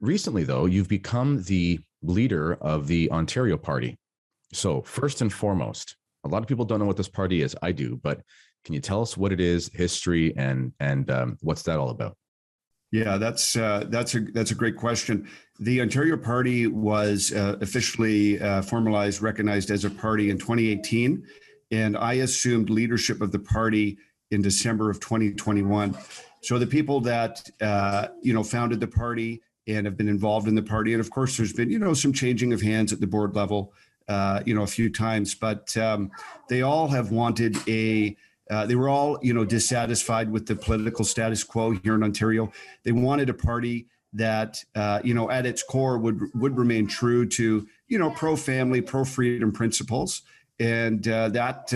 recently, though, you've become the leader of the Ontario Party. So first and foremost, a lot of people don't know what this party is. I do, but can you tell us what it is, history, and what's that all about? Yeah, that's a great question. The Ontario Party was officially formalized, recognized as a party in 2018, and I assumed leadership of the party in December of 2021. So the people that founded the party and have been involved in the party, and of course, there's been some changing of hands at the board level, a few times, but they all have wanted they were all, dissatisfied with the political status quo here in Ontario. They wanted a party that, at its core would remain true to, pro-family, pro-freedom principles. And that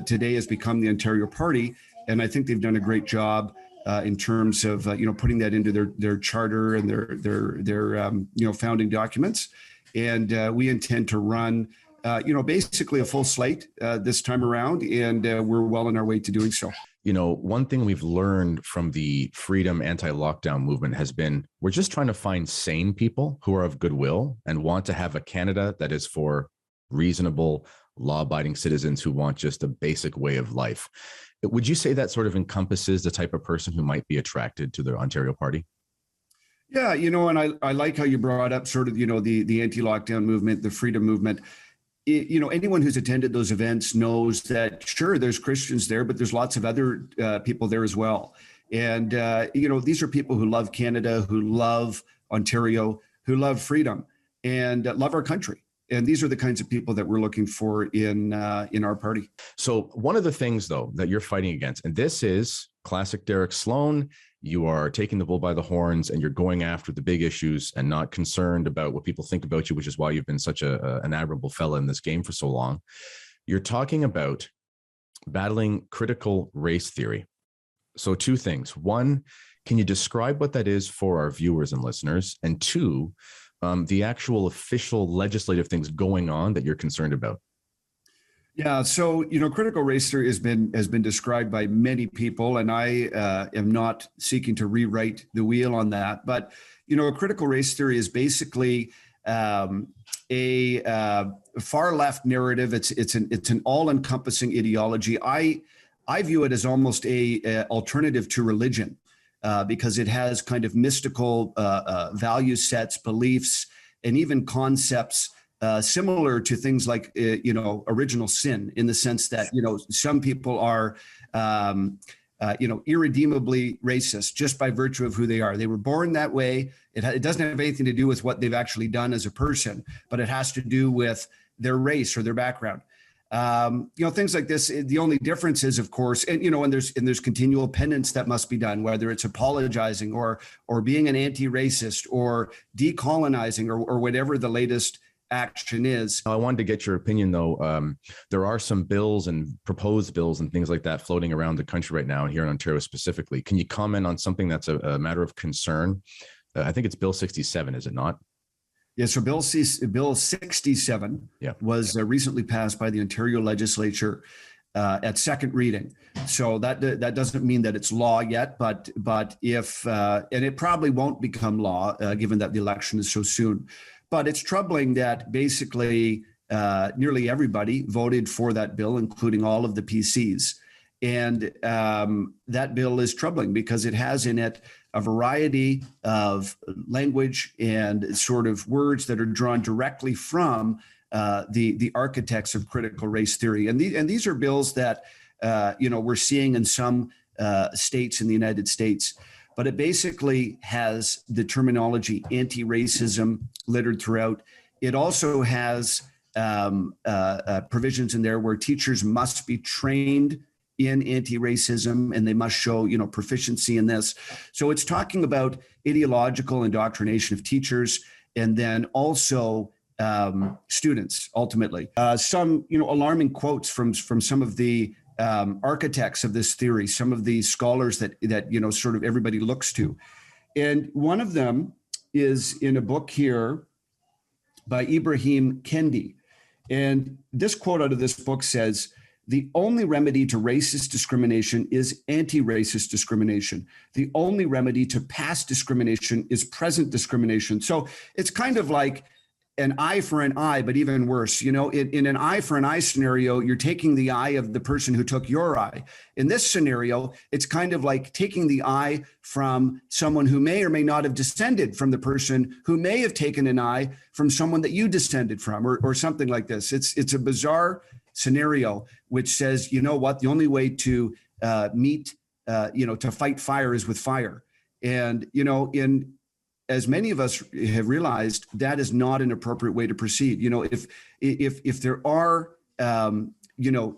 today has become the Ontario Party. And I think they've done a great job in terms of, putting that into their charter and their founding documents. And we intend to run basically a full slate this time around, and we're well on our way to doing so. One thing we've learned from the freedom anti-lockdown movement has been we're just trying to find sane people who are of goodwill and want to have a Canada that is for reasonable, law-abiding citizens who want just a basic way of life. Would you say that sort of encompasses the type of person who might be attracted to the Ontario Party? Yeah, and I like how you brought up sort of, the anti-lockdown movement, the freedom movement. Anyone who's attended those events knows that, sure, there's Christians there, but there's lots of other people there as well. And, these are people who love Canada, who love Ontario, who love freedom and love our country. And these are the kinds of people that we're looking for in our party. So one of the things, though, that you're fighting against, and this is classic Derek Sloan, you are taking the bull by the horns and you're going after the big issues and not concerned about what people think about you, which is why you've been such an admirable fella in this game for so long. You're talking about battling critical race theory. So two things. One, can you describe what that is for our viewers and listeners? And two, the actual official legislative things going on that you're concerned about? Yeah, so critical race theory has been described by many people, and I am not seeking to rewrite the wheel on that. But a critical race theory is basically a far left narrative. It's an all-encompassing ideology. I view it as almost a alternative to religion because it has kind of mystical value sets, beliefs, and even concepts. Similar to things like, original sin, in the sense that, some people are, irredeemably racist just by virtue of who they are. They were born that way. It doesn't have anything to do with what they've actually done as a person, but it has to do with their race or their background. Things like this. The only difference is, of course, and there's continual penance that must be done, whether it's apologizing or being an anti-racist or decolonizing or whatever the latest action is. I wanted to get your opinion, though. There are some bills and proposed bills and things like that floating around the country right now, and here in Ontario specifically. Can you comment on something that's a matter of concern? I think it's Bill 67, is it not? Yeah, so Bill 67 was recently passed by the Ontario legislature at second reading. So that doesn't mean that it's law yet, but if and it probably won't become law given that the election is so soon. But it's troubling that basically nearly everybody voted for that bill, including all of the PCs. And that bill is troubling because it has in it a variety of language and sort of words that are drawn directly from the architects of critical race theory. And these are bills that we're seeing in some states in the United States. But it basically has the terminology anti-racism littered throughout. It also has provisions in there where teachers must be trained in anti-racism and they must show, proficiency in this. So it's talking about ideological indoctrination of teachers and then also students, ultimately. Some, alarming quotes from some of the architects of this theory, some of the scholars that sort of everybody looks to. And one of them is in a book here by Ibrahim Kendi. And this quote out of this book says, The only remedy to racist discrimination is anti-racist discrimination. The only remedy to past discrimination is present discrimination. So it's kind of like an eye for an eye, but even worse. In an eye for an eye scenario, you're taking the eye of the person who took your eye. In this scenario, it's kind of like taking the eye from someone who may or may not have descended from the person who may have taken an eye from someone that you descended from, or something like this. It's a bizarre scenario which says, you know what, the only way to to fight fire is with fire. And, as many of us have realized, that is not an appropriate way to proceed. If there are,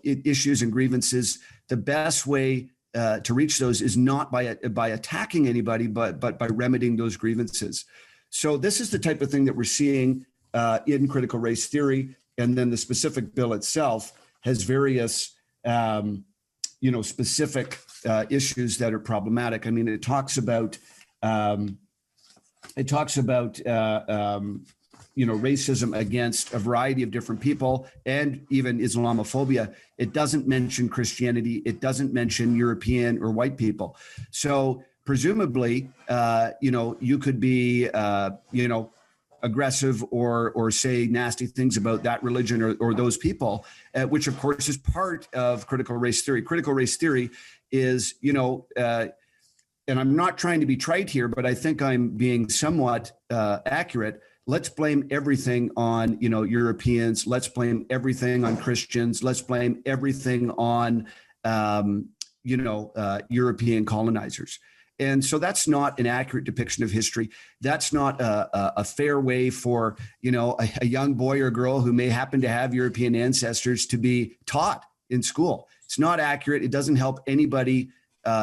issues and grievances, the best way to reach those is not by attacking anybody, but by remedying those grievances. So this is the type of thing that we're seeing in critical race theory. And then the specific bill itself has various, specific issues that are problematic. I mean, it talks about racism against a variety of different people and even Islamophobia. It doesn't mention Christianity. It doesn't mention European or white people. So presumably, you could be, aggressive or say nasty things about that religion or those people, which of course is part of critical race theory. Critical race theory is, and I'm not trying to be trite here, but I think I'm being somewhat accurate. Let's blame everything on, Europeans. Let's blame everything on Christians. Let's blame everything on, European colonizers. And so that's not an accurate depiction of history. That's not a fair way for, a young boy or girl who may happen to have European ancestors to be taught in school. It's not accurate. It doesn't help anybody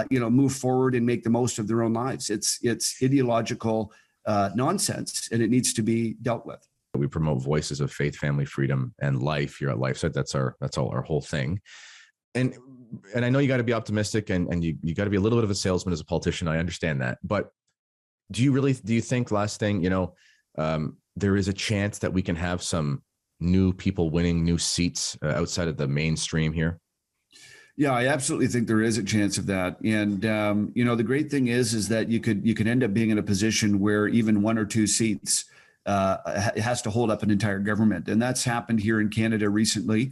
move forward and make the most of their own lives. It's ideological nonsense, and it needs to be dealt with. We promote voices of faith, family, freedom, and life here at LifeSite. That's our whole thing. And I know you got to be optimistic and you got to be a little bit of a salesman as a politician. I understand that. But do you think, last thing, there is a chance that we can have some new people winning new seats outside of the mainstream here? Yeah, I absolutely think there is a chance of that. And, the great thing is that you could end up being in a position where even one or two seats has to hold up an entire government. And that's happened here in Canada recently,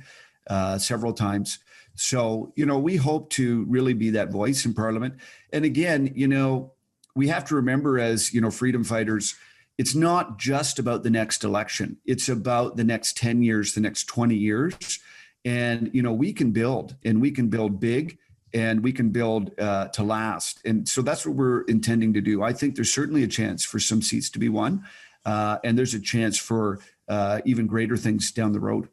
several times. So, we hope to really be that voice in Parliament. And again, we have to remember as, freedom fighters, it's not just about the next election. It's about the next 10 years, the next 20 years. And, we can build, and we can build big, and we can build to last. And so that's what we're intending to do. I think there's certainly a chance for some seats to be won. And there's a chance for even greater things down the road.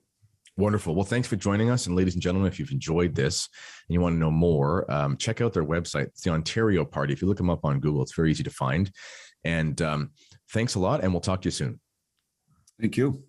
Wonderful. Well, thanks for joining us. And ladies and gentlemen, if you've enjoyed this and you want to know more, check out their website. It's the Ontario Party. If you look them up on Google, it's very easy to find. And thanks a lot. And we'll talk to you soon. Thank you.